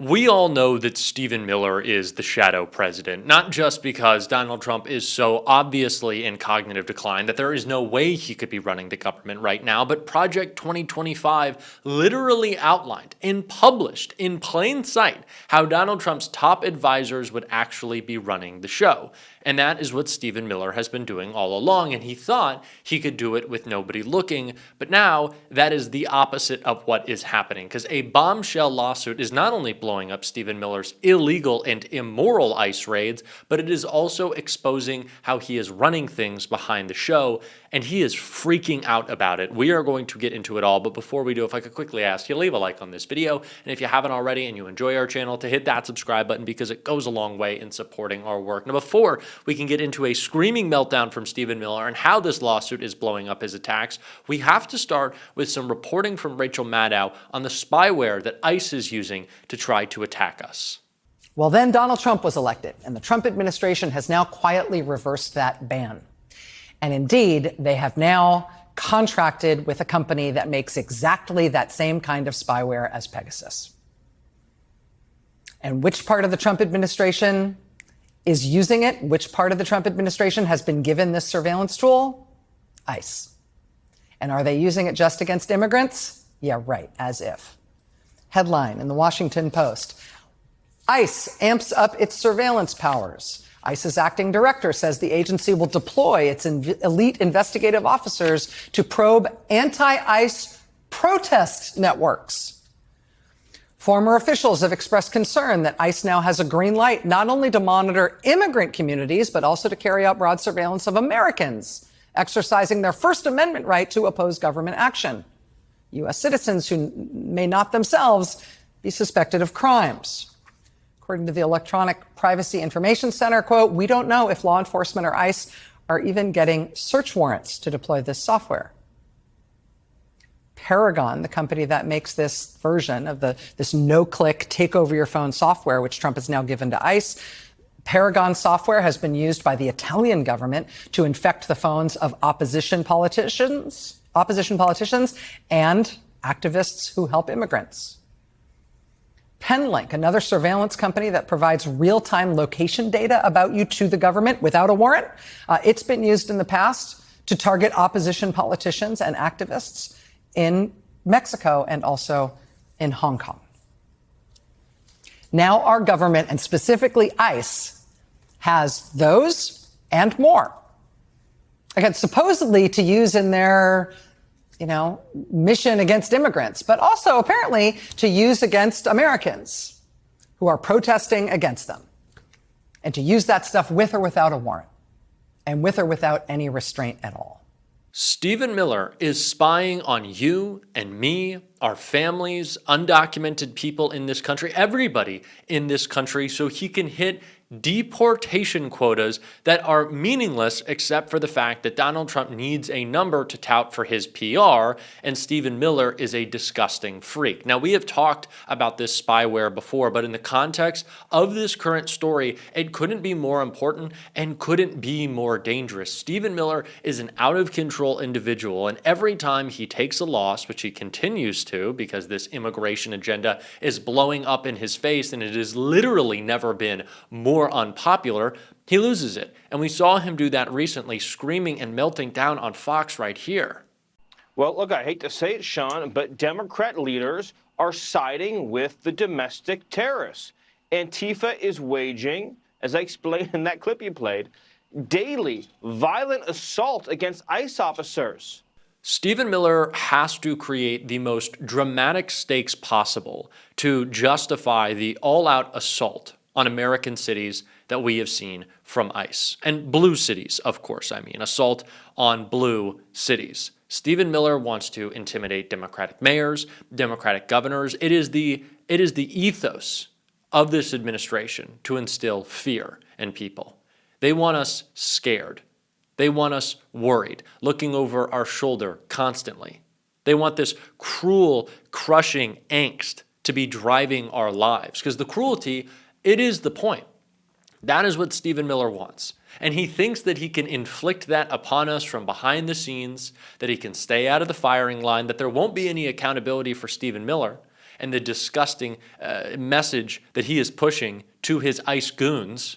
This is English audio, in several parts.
We all know that Stephen Miller is the shadow president, not just because Donald Trump is so obviously in cognitive decline that there is no way he could be running the government right now, but Project 2025 literally outlined and published in plain sight how Donald Trump's top advisors would actually be running the show. And that is what Stephen Miller has been doing all along, and he thought he could do it with nobody looking, but now that is the opposite of what is happening, because a bombshell lawsuit is not only blowing up Stephen Miller's illegal and immoral ICE raids, but it is also exposing how he is running things behind the show, and he is freaking out about it. We are going to get into it all, but before we do, if I could quickly ask you to leave a like on this video, and if you haven't already and you enjoy our channel, to hit that subscribe button because it goes a long way in supporting our work. Now, before we can get into a screaming meltdown from Stephen Miller and how this lawsuit is blowing up his attacks, we have to start with some reporting from Rachel Maddow on the spyware that ICE is using to try to attack us. Well, then Donald Trump was elected, and the Trump administration has now quietly reversed that ban. And indeed, they have now contracted with a company that makes exactly that same kind of spyware as Pegasus. And which part of the Trump administration is using it? Which part of the Trump administration has been given this surveillance tool? ICE. And are they using it just against immigrants? Yeah, right, as if. Headline in the Washington Post: ICE amps up its surveillance powers. ICE's acting director says the agency will deploy its elite investigative officers to probe anti-ICE protest networks. Former officials have expressed concern that ICE now has a green light not only to monitor immigrant communities, but also to carry out broad surveillance of Americans, exercising their First Amendment right to oppose government action. U.S. citizens who may not themselves be suspected of crimes. According to the Electronic Privacy Information Center, quote, "We don't know if law enforcement or ICE are even getting search warrants to deploy this software." Paragon, the company that makes this version of this no-click take over your phone software, which Trump has now given to ICE, Paragon software has been used by the Italian government to infect the phones of opposition politicians and activists who help immigrants. Penlink, another surveillance company that provides real-time location data about you to the government without a warrant, it's been used in the past to target opposition politicians and activists in Mexico and also in Hong Kong. Now our government, and specifically ICE, has those and more. Again, supposedly to use in their mission against immigrants, but also apparently to use against Americans who are protesting against them, and to use that stuff with or without a warrant, and with or without any restraint at all. Stephen Miller is spying on you and me, our families, undocumented people in this country, everybody in this country, so he can hit deportation quotas that are meaningless except for the fact that Donald Trump needs a number to tout for his PR, and Stephen Miller is a disgusting freak. Now, we have talked about this spyware before, but in the context of this current story, it couldn't be more important and couldn't be more dangerous. Stephen Miller is an out-of-control individual, and every time he takes a loss, which he continues to because this immigration agenda is blowing up in his face, and it has literally never been more unpopular, he loses it. And we saw him do that recently, screaming and melting down on Fox right here. Well, look, I hate to say it, Sean, but Democrat leaders are siding with the domestic terrorists. Antifa is waging, as I explained in that clip you played, daily violent assault against ICE officers. Stephen Miller has to create the most dramatic stakes possible to justify the all-out assault on American cities that we have seen from ICE. And blue cities, of course, assault on blue cities. Stephen Miller wants to intimidate Democratic mayors, Democratic governors. It is the ethos of this administration to instill fear in people. They want us scared. They want us worried, looking over our shoulder constantly. They want this cruel, crushing angst to be driving our lives, because the cruelty, it is the point. That is what Stephen Miller wants. And he thinks that he can inflict that upon us from behind the scenes, that he can stay out of the firing line, that there won't be any accountability for Stephen Miller. and the disgusting message that he is pushing to his ICE goons.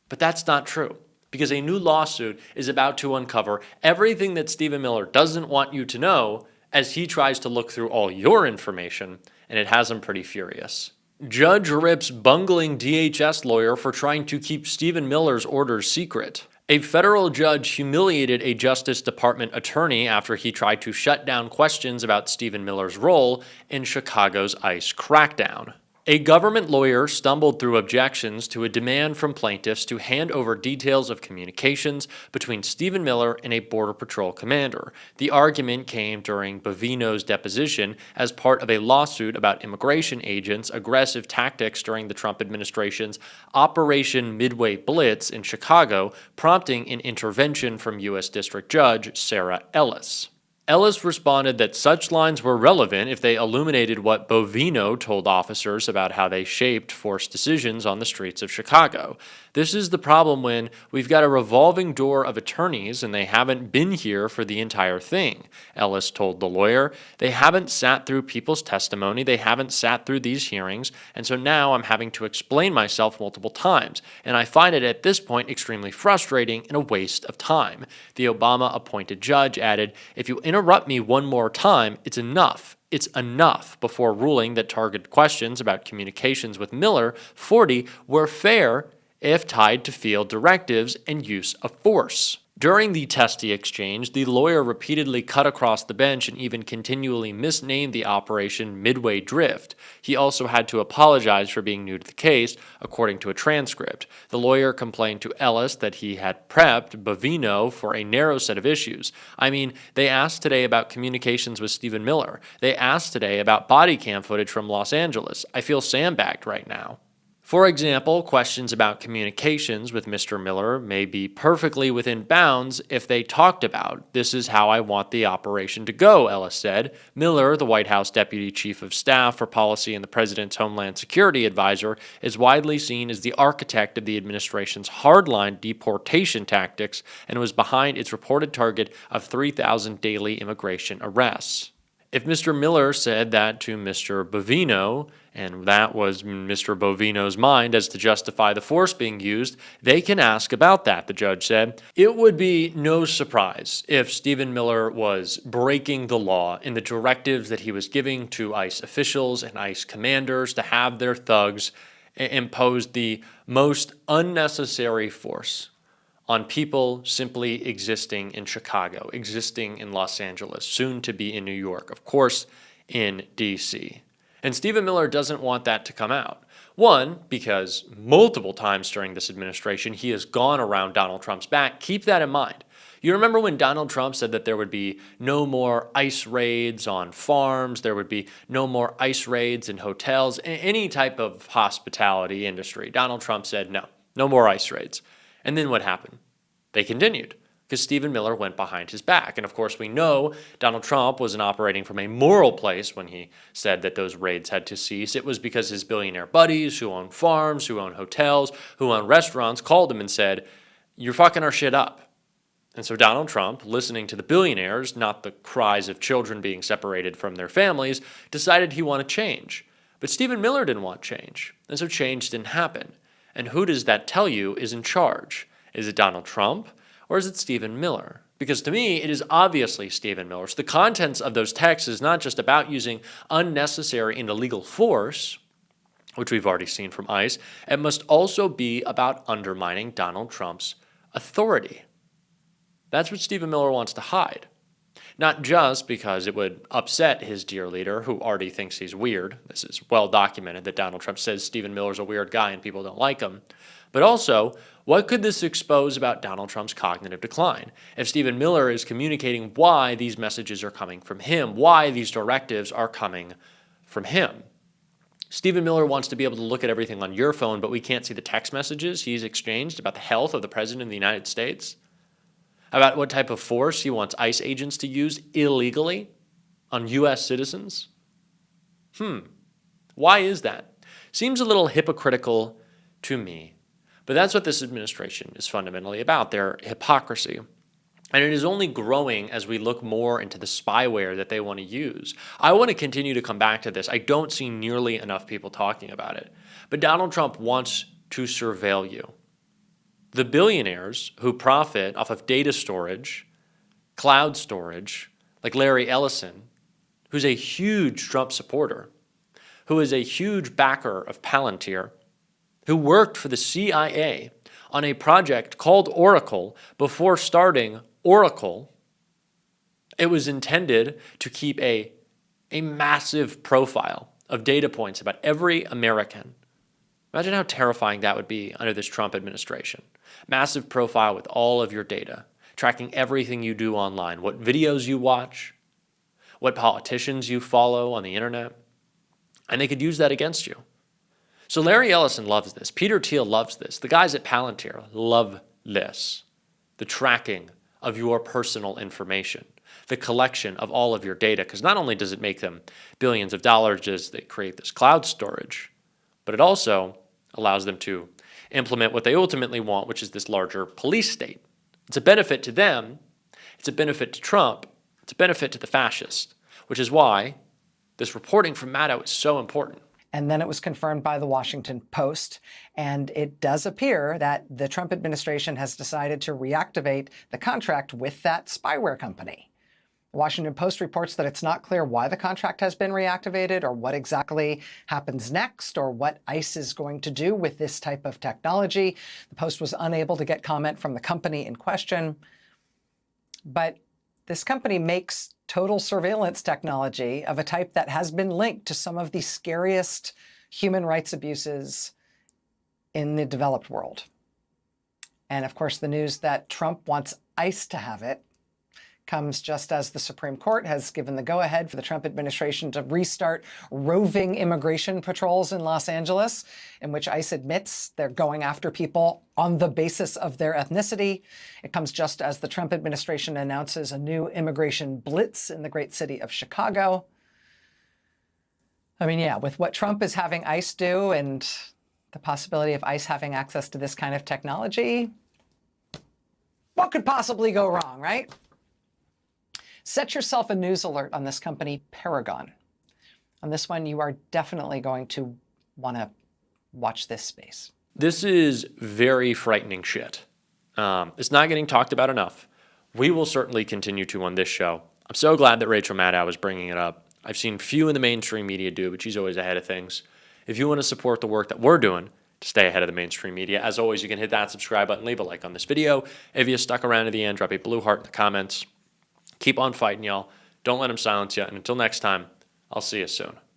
But that's not true, because a new lawsuit is about to uncover everything that Stephen Miller doesn't want you to know as he tries to look through all your information, and it has him pretty furious. Judge rips bungling DHS lawyer for trying to keep Stephen Miller's orders secret. A federal judge humiliated a Justice Department attorney after he tried to shut down questions about Stephen Miller's role in Chicago's ICE crackdown. A government lawyer stumbled through objections to a demand from plaintiffs to hand over details of communications between Stephen Miller and a Border Patrol commander. The argument came during Bovino's deposition as part of a lawsuit about immigration agents' aggressive tactics during the Trump administration's Operation Midway Blitz in Chicago, prompting an intervention from U.S. District Judge Sarah Ellis. Ellis responded that such lines were relevant if they illuminated what Bovino told officers about how they shaped forced decisions on the streets of Chicago. This is the problem when we've got a revolving door of attorneys and they haven't been here for the entire thing, Ellis told the lawyer. They haven't sat through people's testimony, they haven't sat through these hearings, and so now I'm having to explain myself multiple times, and I find it at this point extremely frustrating and a waste of time. The Obama-appointed judge added, "If you interrupt me one more time, it's enough. It's enough," before ruling that targeted questions about communications with Miller, 40, were fair if tied to field directives and use of force. During the testy exchange, the lawyer repeatedly cut across the bench and even continually misnamed the operation Midway Drift. He also had to apologize for being new to the case, according to a transcript. The lawyer complained to Ellis that he had prepped Bovino for a narrow set of issues. I mean, they asked today about communications with Stephen Miller. They asked today about body cam footage from Los Angeles. I feel sandbagged right now. For example, questions about communications with Mr. Miller may be perfectly within bounds if they talked about, "This is how I want the operation to go," Ellis said. Miller, the White House Deputy Chief of Staff for Policy and the President's Homeland Security Advisor, is widely seen as the architect of the administration's hardline deportation tactics and was behind its reported target of 3,000 daily immigration arrests. If Mr. Miller said that to Mr. Bovino, and that was Mr. Bovino's mind as to justify the force being used, they can ask about that, the judge said. It would be no surprise if Stephen Miller was breaking the law in the directives that he was giving to ICE officials and ICE commanders to have their thugs impose the most unnecessary force on people simply existing in Chicago, existing in Los Angeles, soon to be in New York, of course, in D.C. And Stephen Miller doesn't want that to come out. One, because multiple times during this administration, he has gone around Donald Trump's back. Keep that in mind. You remember when Donald Trump said that there would be no more ICE raids on farms, there would be no more ICE raids in hotels, any type of hospitality industry. Donald Trump said no more ICE raids. And then what happened? They continued because Stephen Miller went behind his back. And of course, we know Donald Trump wasn't operating from a moral place when he said that those raids had to cease. It was because his billionaire buddies who own farms, who own hotels, who own restaurants called him and said, "You're fucking our shit up." And so Donald Trump, listening to the billionaires, not the cries of children being separated from their families, decided he wanted change. But Stephen Miller didn't want change. And so change didn't happen. And who does that tell you is in charge? Is it Donald Trump or is it Stephen Miller? Because to me, it is obviously Stephen Miller. So the contents of those texts is not just about using unnecessary and illegal force, which we've already seen from ICE. It must also be about undermining Donald Trump's authority. That's what Stephen Miller wants to hide. Not just because it would upset his dear leader, who already thinks he's weird. This is well documented that Donald Trump says Stephen Miller's a weird guy and people don't like him. But also, what could this expose about Donald Trump's cognitive decline? If Stephen Miller is communicating why these messages are coming from him, why these directives are coming from him. Stephen Miller wants to be able to look at everything on your phone, but we can't see the text messages he's exchanged about the health of the President of the United States, about what type of force he wants ICE agents to use illegally on U.S. citizens. Why is that? Seems a little hypocritical to me. But that's what this administration is fundamentally about, their hypocrisy. And it is only growing as we look more into the spyware that they want to use. I want to continue to come back to this. I don't see nearly enough people talking about it. But Donald Trump wants to surveil you. The billionaires who profit off of data storage, cloud storage, like Larry Ellison, who's a huge Trump supporter, who is a huge backer of Palantir, who worked for the CIA on a project called Oracle before starting Oracle. It was intended to keep a massive profile of data points about every American. Imagine how terrifying that would be under this Trump administration. Massive profile with all of your data, tracking everything you do online, what videos you watch, what politicians you follow on the internet. And they could use that against you. So Larry Ellison loves this. Peter Thiel loves this. The guys at Palantir love this. The tracking of your personal information, the collection of all of your data, because not only does it make them billions of dollars as they create this cloud storage, but it also allows them to implement what they ultimately want, which is this larger police state. It's a benefit to them. It's a benefit to Trump. It's a benefit to the fascists, which is why this reporting from Maddow is so important. And then it was confirmed by the Washington Post. And it does appear that the Trump administration has decided to reactivate the contract with that spyware company. The Washington Post reports that it's not clear why the contract has been reactivated or what exactly happens next or what ICE is going to do with this type of technology. The Post was unable to get comment from the company in question. But this company makes total surveillance technology of a type that has been linked to some of the scariest human rights abuses in the developed world. And of course, the news that Trump wants ICE to have it comes just as the Supreme Court has given the go-ahead for the Trump administration to restart roving immigration patrols in Los Angeles, in which ICE admits they're going after people on the basis of their ethnicity. It comes just as the Trump administration announces a new immigration blitz in the great city of Chicago. I mean, yeah, with what Trump is having ICE do and the possibility of ICE having access to this kind of technology, what could possibly go wrong, right? Set yourself a news alert on this company, Paragon. On this one, you are definitely going to want to watch this space. This is very frightening shit. It's not getting talked about enough. We will certainly continue to on this show. I'm so glad that Rachel Maddow is bringing it up. I've seen few in the mainstream media do, but she's always ahead of things. If you want to support the work that we're doing to stay ahead of the mainstream media, as always, you can hit that subscribe button, leave a like on this video. If you stuck around to the end, drop a blue heart in the comments. Keep on fighting, y'all. Don't let them silence you. And until next time, I'll see you soon.